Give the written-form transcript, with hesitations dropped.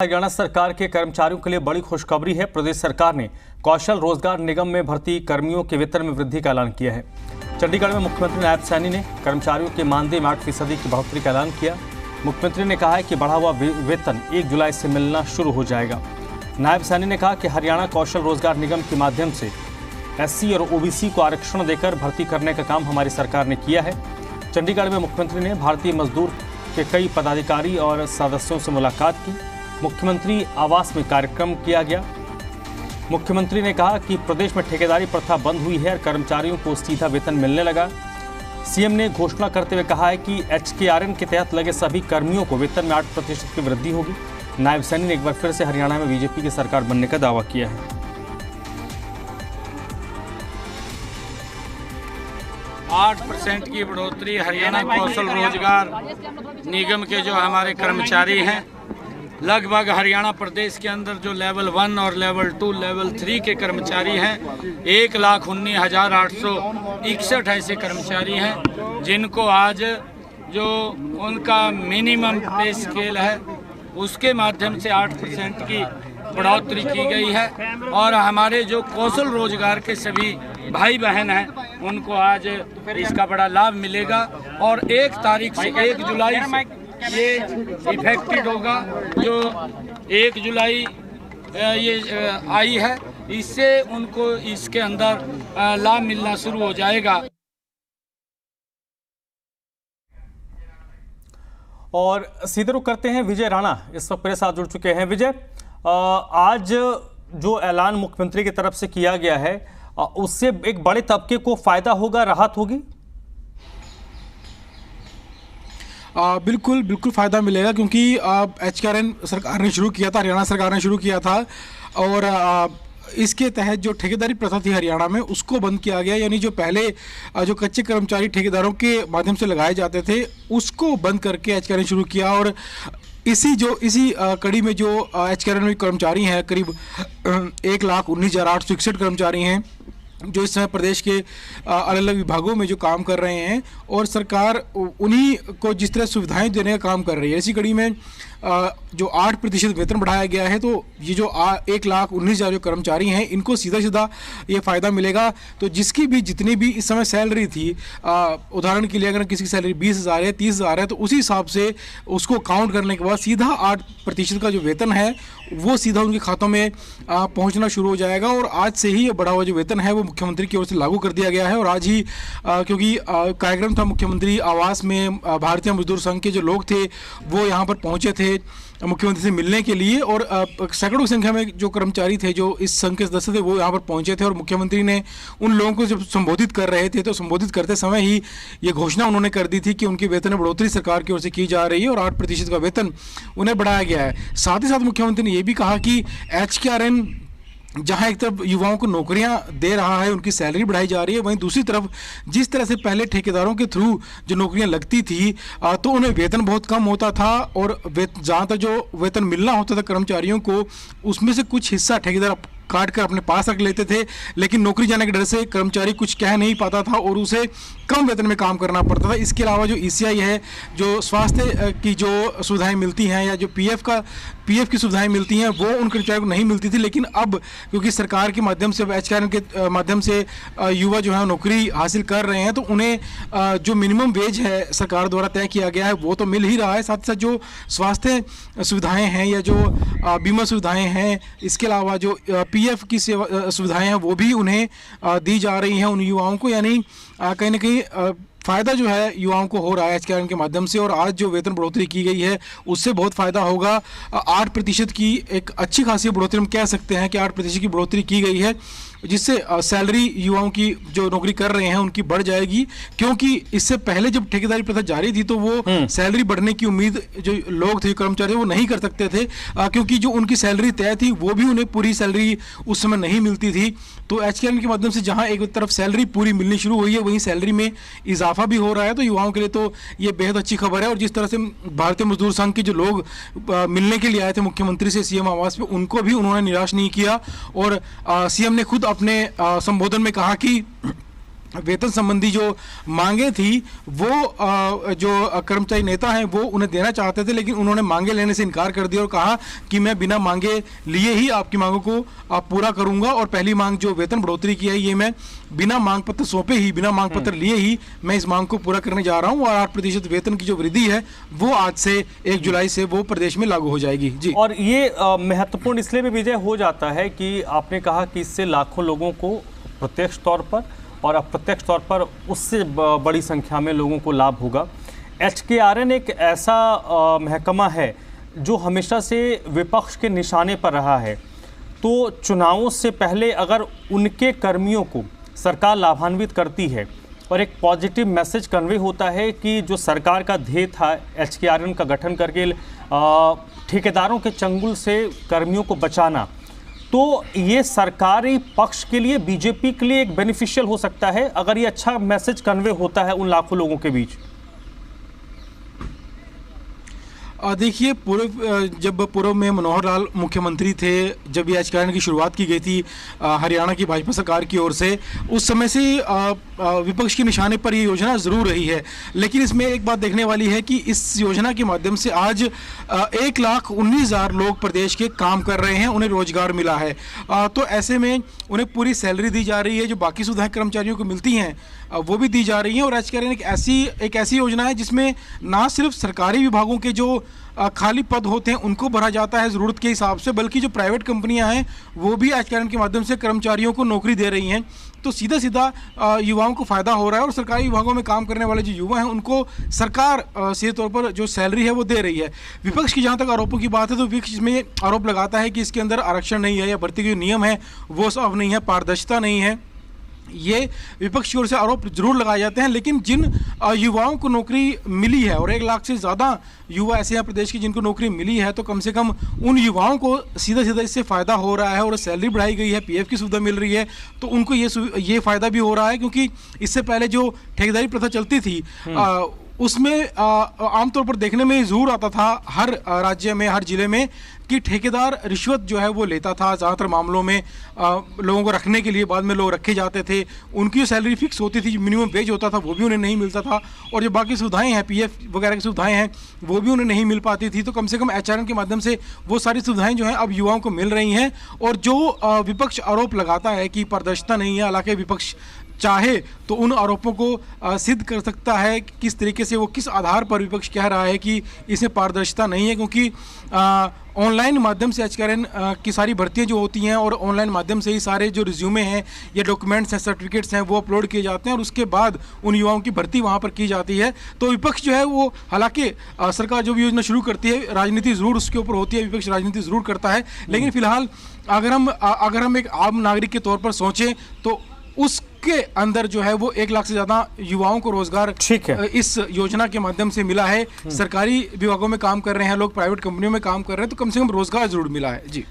हरियाणा सरकार के कर्मचारियों के लिए बड़ी खुशखबरी है। प्रदेश सरकार ने कौशल रोजगार निगम में भर्ती कर्मियों के वेतन में वृद्धि का ऐलान किया है। चंडीगढ़ में मुख्यमंत्री नायब सैनी ने कर्मचारियों के मानदेय में 8% की बढ़ोतरी का ऐलान किया। मुख्यमंत्री ने कहा है कि बढ़ा हुआ वेतन 1 जुलाई से मिलना शुरू हो जाएगा। नायब सैनी ने कहा कि हरियाणा कौशल रोजगार निगम के माध्यम से SC और OBC को आरक्षण देकर भर्ती करने का काम हमारी सरकार ने किया है। चंडीगढ़ में मुख्यमंत्री ने भारतीय मजदूर के कई पदाधिकारी और सदस्यों से मुलाकात की। मुख्यमंत्री आवास में कार्यक्रम किया गया। मुख्यमंत्री ने कहा कि प्रदेश में ठेकेदारी प्रथा बंद हुई है और कर्मचारियों को सीधा वेतन मिलने लगा। सीएम ने घोषणा करते हुए कहा है कि HKRN के तहत लगे सभी कर्मियों को वेतन में 8% की वृद्धि होगी। नायब सैनी ने एक बार फिर से हरियाणा में बीजेपी की सरकार बनने का दावा किया है। 8% की बढ़ोतरी हरियाणा कौशल रोजगार निगम के जो हमारे कर्मचारी हैं, लगभग हरियाणा प्रदेश के अंदर जो लेवल 1 और लेवल 2, लेवल 3 के कर्मचारी हैं, 1,19,861 ऐसे कर्मचारी हैं जिनको आज जो उनका मिनिमम पे स्केल है उसके माध्यम से 8% की बढ़ोतरी की गई है। और हमारे जो कौशल रोजगार के सभी भाई बहन हैं उनको आज इसका बड़ा लाभ मिलेगा और 1 तारीख से 1 जुलाई से ये इफेक्टेड होगा। जो 1 जुलाई ये आई है, इससे उनको इसके अंदर लाभ मिलना शुरू हो जाएगा। और सीधे रुख करते हैं विजय राणा इस वक्त मेरे साथ जुड़ चुके हैं। विजय, आज जो ऐलान मुख्यमंत्री की तरफ से किया गया है उससे एक बड़े तबके को फायदा होगा, राहत होगी? बिल्कुल फ़ायदा मिलेगा क्योंकि HKRN सरकार ने शुरू किया था, हरियाणा सरकार ने शुरू किया था और इसके तहत जो ठेकेदारी प्रथा थी हरियाणा में उसको बंद किया गया। यानी जो पहले जो कच्चे कर्मचारी ठेकेदारों के माध्यम से लगाए जाते थे उसको बंद करके HKRN शुरू किया। और इसी कड़ी में जो HKRN में कर्मचारी हैं, करीब 1,19,861 कर्मचारी हैं जो इस समय प्रदेश के अलग अलग विभागों में जो काम कर रहे हैं और सरकार उन्हीं को जिस तरह सुविधाएं देने का काम कर रही है। इसी कड़ी में जो 8% वेतन बढ़ाया गया है, तो ये जो 1,19,000 जो कर्मचारी हैं इनको सीधा ये फ़ायदा मिलेगा। तो जिसकी भी जितनी भी इस समय सैलरी थी, उदाहरण के लिए अगर किसी की सैलरी 20,000 है, 30,000 है, तो उसी हिसाब से उसको काउंट करने के बाद सीधा 8% का जो वेतन है वो सीधा उनके खातों में पहुंचना शुरू हो जाएगा। और आज से ही ये बढ़ा हुआ जो वेतन है वो मुख्यमंत्री की ओर से लागू कर दिया गया है। और आज ही क्योंकि कार्यक्रम था मुख्यमंत्री आवास में, भारतीय मजदूर संघ के जो लोग थे वो यहाँ पर पहुँचे थे मुख्यमंत्री से मिलने के लिए और सैकड़ों की संख्या में जो कर्मचारी थे जो इस संघ के सदस्य थे वो यहाँ पर पहुँचे थे। और मुख्यमंत्री ने उन लोगों को जब संबोधित कर रहे थे तो संबोधित करते समय ही ये घोषणा उन्होंने कर दी थी कि उनके वेतन में बढ़ोतरी सरकार की ओर से की जा रही है और 8% का वेतन उन्हें बढ़ाया गया है। साथ ही साथ मुख्यमंत्री ने ये भी कहा कि HKRN जहां एक तरफ युवाओं को नौकरियां दे रहा है, उनकी सैलरी बढ़ाई जा रही है, वहीं दूसरी तरफ जिस तरह से पहले ठेकेदारों के थ्रू जो नौकरियां लगती थी तो उन्हें वेतन बहुत कम होता था और जहां तक जो वेतन मिलना होता था कर्मचारियों को उसमें से कुछ हिस्सा ठेकेदार काट कर अपने पास रख लेते थे, लेकिन नौकरी जाने के डर से कर्मचारी कुछ कह नहीं पाता था और उसे कम वेतन में काम करना पड़ता था। इसके अलावा जो ECI है, जो स्वास्थ्य की जो सुविधाएं मिलती हैं या जो PF की सुविधाएं मिलती हैं वो उन कर्मचारियों को नहीं मिलती थी। लेकिन अब क्योंकि सरकार के माध्यम से, HKRN के माध्यम से युवा जो है नौकरी हासिल कर रहे हैं तो उन्हें जो मिनिमम वेज है सरकार द्वारा तय किया गया है वो तो मिल ही रहा है। साथ ही साथ जो स्वास्थ्य सुविधाएँ हैं या जो बीमा सुविधाएँ हैं, इसके अलावा जो PF की सुविधाएं हैं वो भी उन्हें दी जा रही हैं उन युवाओं को। यानी कहीं ना कहीं फ़ायदा जो है युवाओं को हो रहा है HKRN के माध्यम से। और आज जो वेतन बढ़ोतरी की गई है उससे बहुत फ़ायदा होगा। 8% की एक अच्छी खासी बढ़ोतरी, हम कह सकते हैं कि 8% की बढ़ोतरी की गई है जिससे सैलरी युवाओं की जो नौकरी कर रहे हैं उनकी बढ़ जाएगी। क्योंकि इससे पहले जब ठेकेदारी प्रथा जारी थी तो वो सैलरी बढ़ने की उम्मीद जो लोग थे, कर्मचारी, वो नहीं कर सकते थे क्योंकि जो उनकी सैलरी तय थी वो भी उन्हें पूरी सैलरी उस समय नहीं मिलती थी। तो HKRN के माध्यम से जहां एक तरफ सैलरी पूरी मिलनी शुरू हुई है वहीं सैलरी में इजाफा भी हो रहा है। तो युवाओं के लिए तो ये बेहद अच्छी खबर है। और जिस तरह से भारतीय मजदूर संघ के जो लोग मिलने के लिए आए थे मुख्यमंत्री से CM आवास पे, उनको भी उन्होंने निराश नहीं किया। और CM ने खुद अपने संबोधन में कहा कि वेतन संबंधी जो मांगे थी वो जो कर्मचारी नेता हैं वो उन्हें देना चाहते थे, लेकिन उन्होंने मांगे लेने से इनकार कर दिया और कहा कि मैं बिना मांगे लिए ही आपकी मांगों को पूरा करूंगा। और पहली मांग जो वेतन बढ़ोतरी की है ये मैं बिना मांग पत्र सौंपे ही, बिना मांग पत्र लिए ही मैं इस मांग को पूरा करने जा रहा हूं। और 8% वेतन की जो वृद्धि है वो आज से 1 जुलाई से वो प्रदेश में लागू हो जाएगी। जी, और ये महत्वपूर्ण इसलिए भी विजय हो जाता है कि आपने कहा कि इससे लाखों लोगों को प्रत्यक्ष तौर पर और अप्रत्यक्ष तौर पर उससे बड़ी संख्या में लोगों को लाभ होगा। HKRN एक ऐसा महकमा है जो हमेशा से विपक्ष के निशाने पर रहा है, तो चुनावों से पहले अगर उनके कर्मियों को सरकार लाभान्वित करती है और एक पॉजिटिव मैसेज कन्वे होता है कि जो सरकार का ध्येय था HKRN का गठन करके ठेकेदारों के चंगुल से कर्मियों को बचाना, तो ये सरकारी पक्ष के लिए, बीजेपी के लिए एक बेनिफिशियल हो सकता है अगर ये अच्छा मैसेज कन्वे होता है उन लाखों लोगों के बीच। देखिए, जब पूर्व में मनोहर लाल मुख्यमंत्री थे, जब ये HKRN की शुरुआत की गई थी हरियाणा की भाजपा सरकार की ओर से, उस समय से विपक्ष के निशाने पर ये योजना ज़रूर रही है। लेकिन इसमें एक बात देखने वाली है कि इस योजना के माध्यम से आज 1,19,000 लोग प्रदेश के काम कर रहे हैं, उन्हें रोजगार मिला है। तो ऐसे में उन्हें पूरी सैलरी दी जा रही है, जो बाकी सुविधाएं कर्मचारियों को मिलती हैं वो भी दी जा रही हैं। और HKRN एक ऐसी योजना है जिसमें ना सिर्फ सरकारी विभागों के जो खाली पद होते हैं उनको भरा जाता है ज़रूरत के हिसाब से, बल्कि जो प्राइवेट कंपनियां हैं वो भी HKRN के माध्यम से कर्मचारियों को नौकरी दे रही हैं। तो सीधा सीधा युवाओं को फ़ायदा हो रहा है और सरकारी विभागों में काम करने वाले जो युवा हैं उनको सरकार सीधे तौर पर जो सैलरी है वो दे रही है। विपक्ष की जहाँ तक आरोपों की बात है तो विपक्ष इसमें आरोप लगाता है कि इसके अंदर आरक्षण नहीं है या भर्ती के जो नियम है वो साफ नहीं है, पारदर्शिता नहीं है। ये विपक्ष की ओर से आरोप जरूर लगाए जाते हैं, लेकिन जिन युवाओं को नौकरी मिली है और 1 लाख से ज़्यादा युवा ऐसे हैं प्रदेश के जिनको नौकरी मिली है, तो कम से कम उन युवाओं को सीधा सीधा इससे फ़ायदा हो रहा है और सैलरी बढ़ाई गई है, PF की सुविधा मिल रही है, तो उनको ये फ़ायदा भी हो रहा है। क्योंकि इससे पहले जो ठेकेदारी प्रथा चलती थी उसमें आमतौर पर देखने में ज़रूर आता था हर राज्य में, हर ज़िले में, कि ठेकेदार रिश्वत जो है वो लेता था ज़्यादातर मामलों में लोगों को रखने के लिए। बाद में लोग रखे जाते थे, उनकी जो सैलरी फिक्स होती थी, मिनिमम वेज होता था, वो भी उन्हें नहीं मिलता था। और जो बाकी सुविधाएं हैं, PF वगैरह की सुविधाएं हैं, वो भी उन्हें नहीं मिल पाती थी। तो कम से कम HKRN के माध्यम से वो सारी सुविधाएं जो हैं अब युवाओं को मिल रही हैं। और जो विपक्ष आरोप लगाता है कि पारदर्शिता नहीं है, हालांकि विपक्ष चाहे तो उन आरोपों को सिद्ध कर सकता है किस तरीके से, वो किस आधार पर विपक्ष कह रहा है कि इसमें पारदर्शिता नहीं है। क्योंकि ऑनलाइन माध्यम से HKRN की सारी भर्तियां जो होती हैं और ऑनलाइन माध्यम से ही सारे जो रिज्यूमे हैं या डॉक्यूमेंट्स हैं, सर्टिफिकेट्स हैं, वो अपलोड किए जाते हैं और उसके बाद उन युवाओं की भर्ती वहां पर की जाती है। तो विपक्ष जो है वो, हालांकि सरकार जो भी योजना शुरू करती है, राजनीति ज़रूर उसके ऊपर होती है, विपक्ष राजनीति ज़रूर करता है, लेकिन फिलहाल अगर हम एक आम नागरिक के तौर पर सोचें तो उसके अंदर जो है वो 1 लाख से ज़्यादा युवाओं को रोजगार इस योजना के माध्यम से मिला है। सरकारी विभागों में काम कर रहे हैं लोग, प्राइवेट कंपनियों में काम कर रहे हैं, तो कम से कम रोजगार जरूर मिला है। जी।